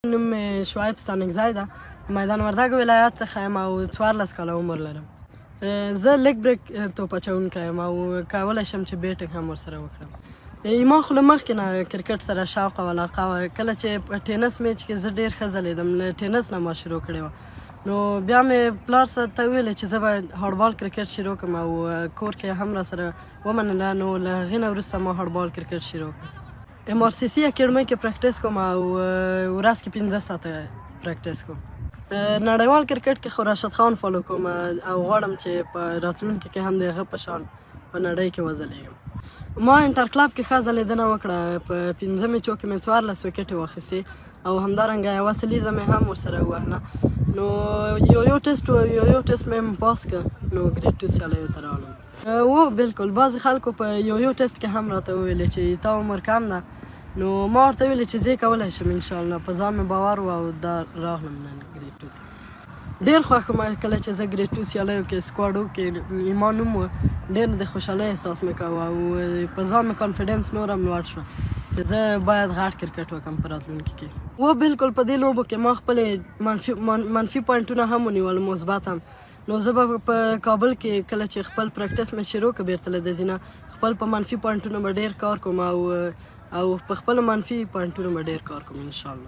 نوم مې شعیب ستانکزی ده. میدان وردګ ولایت څخه یم او 14 کاله عمر لرم. زه لیګ بریک توپ اچوونکی یم او کولی شم چې بیټینګ هم ورسره وکړم. ما خو له مخکې نه کرکټ سره شوق او علاقه وه. کله چې په ټینس میچ کې زه ډېر ښه ځلېدم، له ټینس نه ما شروع کړې وه. نو بیا مې پلار ته وویلې چې زه به هاډبال کرکټ شروع کړم او کور کې هم راسره ومنله. نو له هغې نه وروسته ما هاډبال کرکټ شروع کړ. MRCC اکیډمۍ کې پریکټس کوم او ورځ کې 15 ساعته پریکټس کوم. نړیوال کرکټ کې خو راشد خان فالو کوم او غواړم چې په راتلونکي کې هم د هغه په شان په نړۍ کې وځلیږم. ما انټر کلب کې ښه ځلېدنه وکړه. په 5 میچو کې مې 14 وکټې واخیستې او همدارنګه یوه سلیزه مې هم ورسره ووهله. نو یو ټیسټ مې هم پاس کړ، نو ګریډ 2 سیالیو ته راغلم. و بالکل بعضې خلکو په یو ټیسټ کې هم راته وویلې چې تا عمر کم ده. نو ما ورته ویلې چې زه یې کولی شم انشاءالله. په ځان مې باور و او دا راغلم نن ګریډ 2 ته. ډېر خوښ وم کله چې زه ګریډ 2 سیالیو کې سکواډو کې ما نوم و. ډېر د خوشحالۍ احساس مې کوه او په ځان مې کانفیډنس نور هم لوړ شو چې زه باید غټ کرکټ وکړم په راتلونکي کې. و بالکل په دې لوبو کې ما خپلې منفي پوینټونه هم ونیول، مثبت هم. نو زه به په کابل کې کله چې خپل پریکټس مې شروع کړ بېرته له دې ځینه خپل په منفي پوینټونو به ډېر کار کوم او په خپلو منفي پوینټونو به ډېر کار کوم انشاءالله.